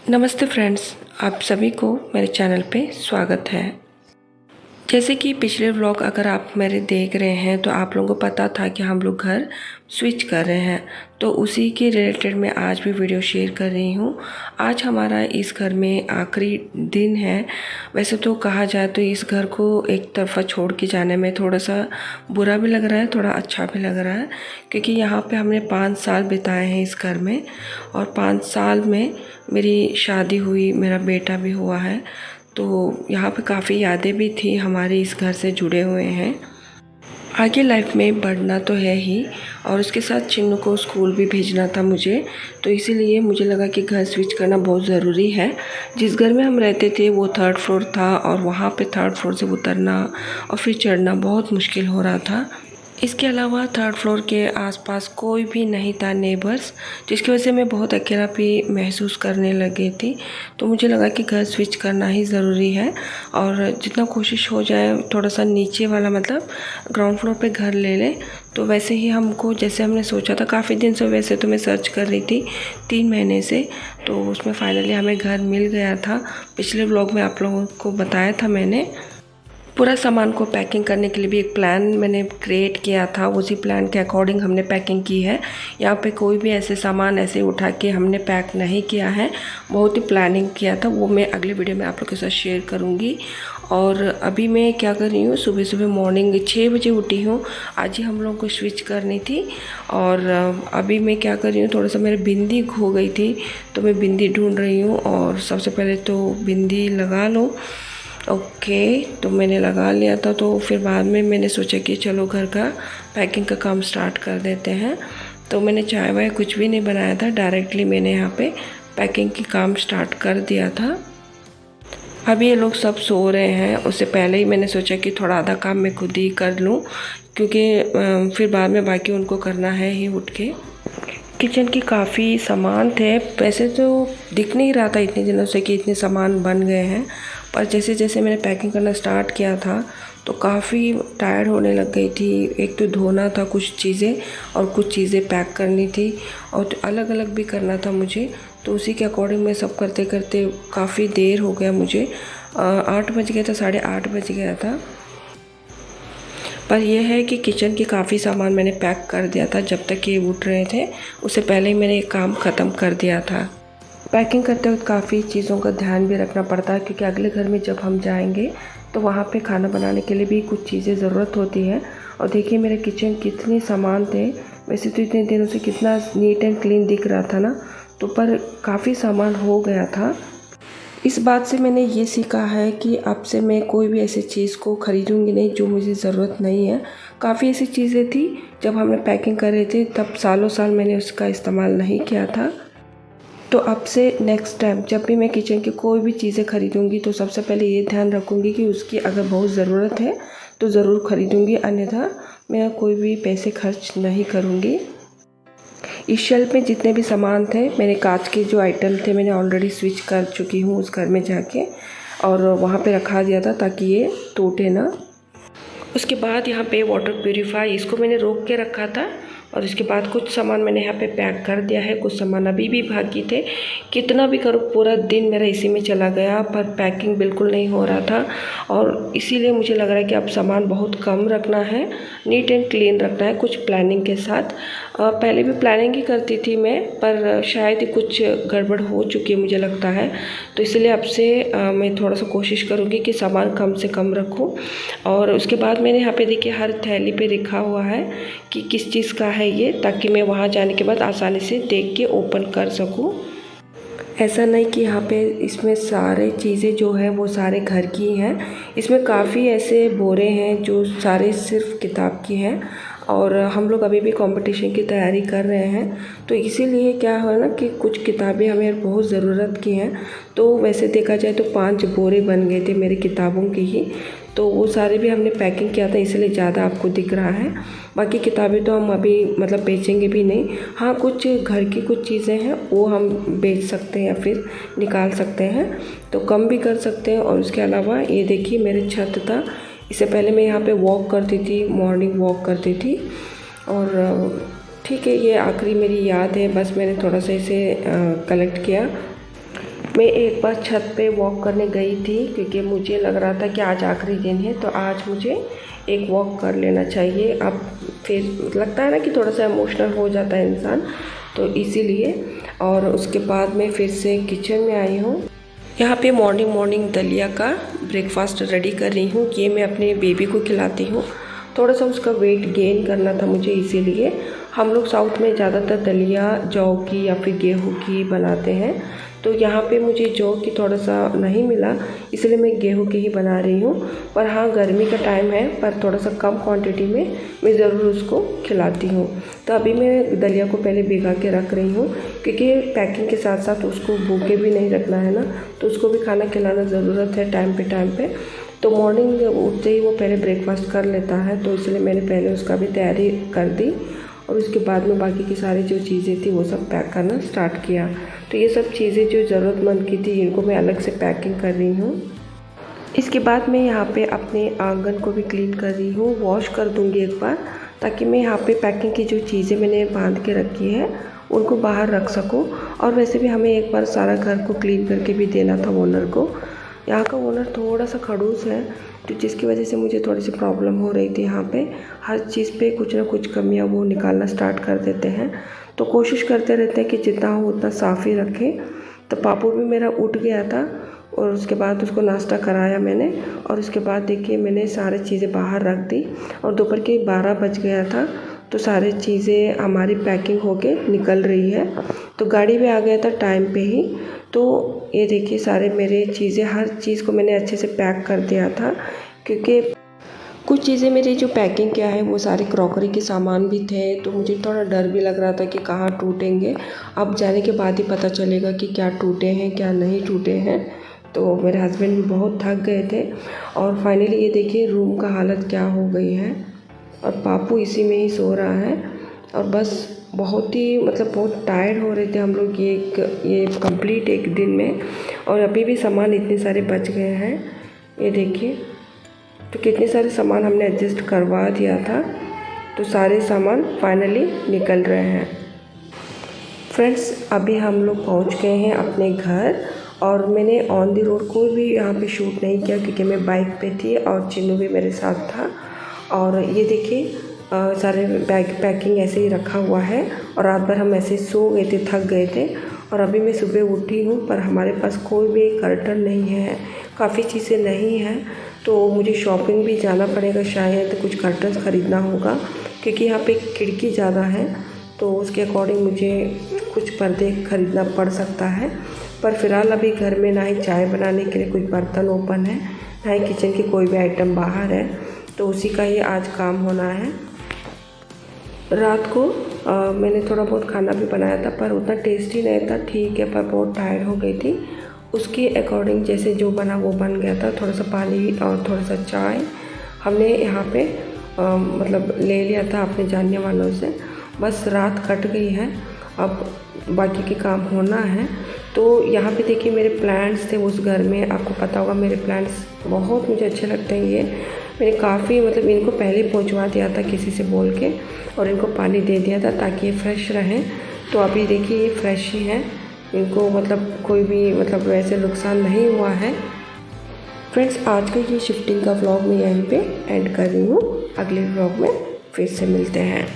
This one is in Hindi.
नमस्ते फ्रेंड्स, आप सभी को मेरे चैनल पे स्वागत है। जैसे कि पिछले व्लॉग अगर आप मेरे देख रहे हैं तो आप लोगों को पता था कि हम लोग घर स्विच कर रहे हैं, तो उसी के रिलेटेड मैं आज भी वीडियो शेयर कर रही हूँ। आज हमारा इस घर में आखिरी दिन है। वैसे तो कहा जाए तो इस घर को एक तरफा छोड़ के जाने में थोड़ा सा बुरा भी लग रहा है, थोड़ा अच्छा भी लग रहा है, क्योंकि यहाँ पे हमने 5 साल बिताए हैं इस घर में और 5 साल में मेरी शादी हुई, मेरा बेटा भी हुआ है, तो यहाँ पे काफ़ी यादें भी थी हमारे इस घर से जुड़े हुए हैं। आगे लाइफ में बढ़ना तो है ही और उसके साथ चिन्नू को स्कूल भी भेजना था मुझे, तो इसीलिए मुझे लगा कि घर स्विच करना बहुत ज़रूरी है। जिस घर में हम रहते थे वो 3rd फ्लोर था और वहाँ पे 3rd फ्लोर से उतरना और फिर चढ़ना बहुत मुश्किल हो रहा था। इसके अलावा 3rd फ्लोर के आसपास कोई भी नहीं था नेबर्स, जिसकी वजह से मैं बहुत अकेला भी महसूस करने लगी थी। तो मुझे लगा कि घर स्विच करना ही ज़रूरी है और जितना कोशिश हो जाए थोड़ा सा नीचे वाला मतलब ग्राउंड फ्लोर पे घर ले लें। तो वैसे ही हमको जैसे हमने सोचा था, काफ़ी दिन से वैसे तो मैं सर्च कर रही थी 3 महीने से, तो उसमें फ़ाइनली हमें घर मिल गया था। पिछले व्लॉग में आप लोगों को बताया था मैंने। पूरा सामान को पैकिंग करने के लिए भी एक प्लान मैंने क्रिएट किया था, उसी प्लान के अकॉर्डिंग हमने पैकिंग की है। यहाँ पे कोई भी ऐसे सामान ऐसे उठा के हमने पैक नहीं किया है, बहुत ही प्लानिंग किया था। वो मैं अगले वीडियो में आप लोगों के साथ शेयर करूँगी। और अभी मैं क्या कर रही हूँ, सुबह सुबह मॉर्निंग 6 बजे उठी हूँ। आज ही हम लोगों को स्विच करनी थी और अभी मैं क्या कर रही हूँ, थोड़ा सा मेरी बिंदी खो गई थी तो मैं बिंदी ढूंढ रही हूँ। और सबसे पहले तो बिंदी लगा लो। ओके, तो मैंने लगा लिया था, तो फिर बाद में मैंने सोचा कि चलो घर का पैकिंग का काम स्टार्ट कर देते हैं। तो मैंने चाय वाय कुछ भी नहीं बनाया था, डायरेक्टली मैंने यहाँ पे पैकिंग की काम स्टार्ट कर दिया था। अभी ये लोग सब सो रहे हैं, उससे पहले ही मैंने सोचा कि थोड़ा आधा काम मैं खुद ही कर लूँ, क्योंकि फिर बाद में बाकी उनको करना है ही उठ के। किचन की काफ़ी सामान थे, वैसे तो दिख नहीं रहा था इतने दिनों से कि इतने सामान बन गए हैं, पर जैसे जैसे मैंने पैकिंग करना स्टार्ट किया था तो काफ़ी टायर्ड होने लग गई थी। एक तो धोना था कुछ चीज़ें और कुछ चीज़ें पैक करनी थी और तो अलग अलग भी करना था मुझे, तो उसी के अकॉर्डिंग मैं सब करते करते काफ़ी देर हो गया मुझे। 8 बज गया था, 8:30 बज गया था। पर यह है कि किचन की काफ़ी सामान मैंने पैक कर दिया था, जब तक ये उठ रहे थे उससे पहले ही मैंने ये काम ख़त्म कर दिया था। पैकिंग करते वक्त काफ़ी चीज़ों का ध्यान भी रखना पड़ता है, क्योंकि अगले घर में जब हम जाएंगे तो वहाँ पे खाना बनाने के लिए भी कुछ चीज़ें ज़रूरत होती है। और देखिए मेरे किचन कितने सामान थे, वैसे तो इतने दिनों से कितना नीट एंड क्लीन दिख रहा था ना, तो पर काफ़ी सामान हो गया था। इस बात से मैंने ये सीखा है कि अब से मैं कोई भी ऐसी चीज़ को ख़रीदूँगी नहीं जो मुझे ज़रूरत नहीं है। काफ़ी ऐसी चीज़ें थी जब हमने पैकिंग कर रहे थे तब सालों साल मैंने उसका इस्तेमाल नहीं किया था। तो अब से नेक्स्ट टाइम जब भी मैं किचन की कोई भी चीज़ें ख़रीदूँगी तो सबसे पहले ये ध्यान रखूँगी कि उसकी अगर बहुत ज़रूरत है तो ज़रूर ख़रीदूँगी, अन्यथा मैं कोई भी पैसे खर्च नहीं करूँगी। इस शेल्फ में जितने भी सामान थे, मेरे कांच के जो आइटम थे मैंने ऑलरेडी स्विच कर चुकी हूँ उस घर में जाके, और वहाँ पे रखा दिया था ताकि ये टूटे ना। उसके बाद यहाँ पे वाटर प्यूरीफायर, इसको मैंने रोक के रखा था और उसके बाद कुछ सामान मैंने यहाँ पे पैक कर दिया है, कुछ सामान अभी भी बाकी थे। कितना भी करो पूरा दिन मेरा इसी में चला गया, पर पैकिंग बिल्कुल नहीं हो रहा था और इसीलिए मुझे लग रहा है कि अब सामान बहुत कम रखना है, नीट एंड क्लीन रखना है, कुछ प्लानिंग के साथ। पहले भी प्लानिंग ही करती थी मैं, पर शायद ही कुछ गड़बड़ हो चुकी है मुझे लगता है, तो इसलिए अब से मैं थोड़ा सा कोशिश करूँगी कि सामान कम से कम रखूँ। और उसके बाद मैंने यहाँ पे देखिए हर थैली पे लिखा हुआ है कि किस चीज़ का है ये, ताकि मैं वहाँ जाने के बाद आसानी से देख के ओपन कर सकूँ। ऐसा नहीं कि यहाँ पे इसमें सारे चीज़ें जो है वो सारे घर की हैं, इसमें काफ़ी ऐसे बोरे हैं जो सारे सिर्फ किताब की हैं और हम लोग अभी भी कंपटीशन की तैयारी कर रहे हैं, तो इसीलिए क्या है ना कि कुछ किताबें हमें बहुत ज़रूरत की हैं। तो वैसे देखा जाए तो 5 बोरे बन गए थे मेरी किताबों की ही, तो वो सारे भी हमने पैकिंग किया था, इसलिए ज़्यादा आपको दिख रहा है। बाकी किताबें तो हम अभी मतलब बेचेंगे भी नहीं। हाँ, कुछ घर की कुछ चीज़ें हैं वो हम बेच सकते हैं या फिर निकाल सकते हैं, तो कम भी कर सकते हैं। और उसके अलावा ये देखिए मेरे छत था, इससे पहले मैं यहाँ पे वॉक करती थी, मॉर्निंग वॉक करती थी। और ठीक है, ये आखिरी मेरी याद है, बस मैंने थोड़ा सा इसे कलेक्ट किया। मैं एक बार छत पे वॉक करने गई थी क्योंकि मुझे लग रहा था कि आज आखिरी दिन है, तो आज मुझे एक वॉक कर लेना चाहिए। अब फिर लगता है ना कि थोड़ा सा इमोशनल हो जाता है इंसान, तो इसीलिए। और उसके बाद मैं फिर से किचन में आई हूँ। यहाँ पे मॉर्निंग दलिया का ब्रेकफास्ट रेडी कर रही हूँ। ये मैं अपने बेबी को खिलाती हूँ। थोड़ा सा उसका वेट गेन करना था मुझे, इसीलिए। हम लोग साउथ में ज़्यादातर दलिया जौ की या फिर गेहूँ की बनाते हैं, तो यहाँ पे मुझे जौ की थोड़ा सा नहीं मिला, इसलिए मैं गेहूँ की ही बना रही हूँ। पर हाँ, गर्मी का टाइम है, पर थोड़ा सा कम क्वांटिटी में मैं ज़रूर उसको खिलाती हूँ। तो अभी मैं दलिया को पहले भिगा के रख रही हूँ, क्योंकि पैकिंग के साथ साथ उसको भूखे भी नहीं रखना है ना, तो उसको भी खाना खिलाना ज़रूरत है टाइम पे। तो मॉर्निंग उठते ही वो पहले ब्रेकफास्ट कर लेता है, तो इसलिए मैंने पहले उसका भी तैयारी कर दी और उसके बाद में बाकी की सारी जो चीज़ें थी वो सब पैक करना स्टार्ट किया। तो ये सब चीज़ें जो ज़रूरतमंद की थी इनको मैं अलग से पैकिंग कर रही हूँ। इसके बाद मैं यहाँ पे अपने आंगन को भी क्लीन कर रही हूँ, वॉश कर दूँगी एक बार, ताकि मैं यहाँ पे पैकिंग की जो चीज़ें मैंने बांध के रखी है उनको बाहर रख सकूँ। और वैसे भी हमें एक बार सारा घर को क्लीन करके भी देना था ओनर को। यहाँ का ओनर थोड़ा सा खड़ूस है, तो जिसकी वजह से मुझे थोड़ी सी प्रॉब्लम हो रही थी। यहाँ पे हर चीज़ पे कुछ ना कुछ कमियाँ वो निकालना स्टार्ट कर देते हैं, तो कोशिश करते रहते हैं कि जितना हो उतना साफ़ ही रखें। तो पापू भी मेरा उठ गया था और उसके बाद उसको नाश्ता कराया मैंने, और उसके बाद देखिए मैंने सारी चीज़ें बाहर रख दी। और दोपहर के 12 बज गया था, तो सारी चीज़ें हमारी पैकिंग होके निकल रही है। तो गाड़ी भी आ गया था टाइम पे ही। तो ये देखिए सारे मेरे चीज़ें, हर चीज़ को मैंने अच्छे से पैक कर दिया था, क्योंकि कुछ चीज़ें मेरी जो पैकिंग किया है वो सारे क्रॉकरी के सामान भी थे, तो मुझे थोड़ा डर भी लग रहा था कि कहाँ टूटेंगे। अब जाने के बाद ही पता चलेगा कि क्या टूटे हैं क्या नहीं टूटे हैं। तो मेरे हस्बैंड भी बहुत थक गए थे, और फाइनली ये देखिए रूम का हालत क्या हो गई है, और पापू इसी में ही सो रहा है। और बस बहुत ही बहुत टायर्ड हो रहे थे हम लोग ये कंप्लीट एक दिन में। और अभी भी सामान इतने सारे बच गए हैं, ये देखिए। तो कितने सारे सामान हमने एडजस्ट करवा दिया था, तो सारे सामान फाइनली निकल रहे हैं। फ्रेंड्स, अभी हम लोग पहुंच गए हैं अपने घर, और मैंने ऑन द रोड कोई भी यहाँ पे शूट नहीं किया, क्योंकि मैं बाइक पे थी और चिन्नू भी मेरे साथ था। और ये देखिए सारे पैकिंग ऐसे ही रखा हुआ है, और रात भर हम ऐसे सो गए थे, थक गए थे। और अभी मैं सुबह उठी हूँ, पर हमारे पास कोई भी कर्टन नहीं है, काफ़ी चीज़ें नहीं हैं। तो मुझे शॉपिंग भी जाना पड़ेगा, शायद कुछ कर्टन ख़रीदना होगा, क्योंकि यहाँ पे एक ज़्यादा है, तो उसके अकॉर्डिंग मुझे कुछ पर्दे ख़रीदना पड़ सकता है। पर फ़िलहाल अभी घर में ना ही चाय बनाने के लिए कुछ बर्तन ओपन है, ना ही किचन की कोई भी आइटम बाहर है, तो उसी का ही आज काम होना है। रात को मैंने थोड़ा बहुत खाना भी बनाया था, पर उतना टेस्टी नहीं था, ठीक है, पर बहुत टायर्ड हो गई थी। उसके अकॉर्डिंग जैसे जो बना वो बन गया था। थोड़ा सा पानी और थोड़ा सा चाय हमने यहाँ पे ले लिया था अपने जानने वालों से। बस रात कट गई है, अब बाकी के काम होना है। तो यहाँ पे देखिए मेरे प्लांट्स थे उस घर में, आपको पता होगा मेरे प्लांट्स बहुत मुझे अच्छे लगते हैं। ये मैंने काफ़ी इनको पहले पहुँचवा दिया था किसी से बोल के, और इनको पानी दे दिया था ताकि ये फ्रेश रहें। तो अभी देखिए ये फ्रेश ही हैं, इनको कोई भी वैसे नुकसान नहीं हुआ है। फ्रेंड्स, आज का ये शिफ्टिंग का व्लॉग मैं यहीं पे एंड कर रही हूँ। अगले व्लॉग में फिर से मिलते हैं।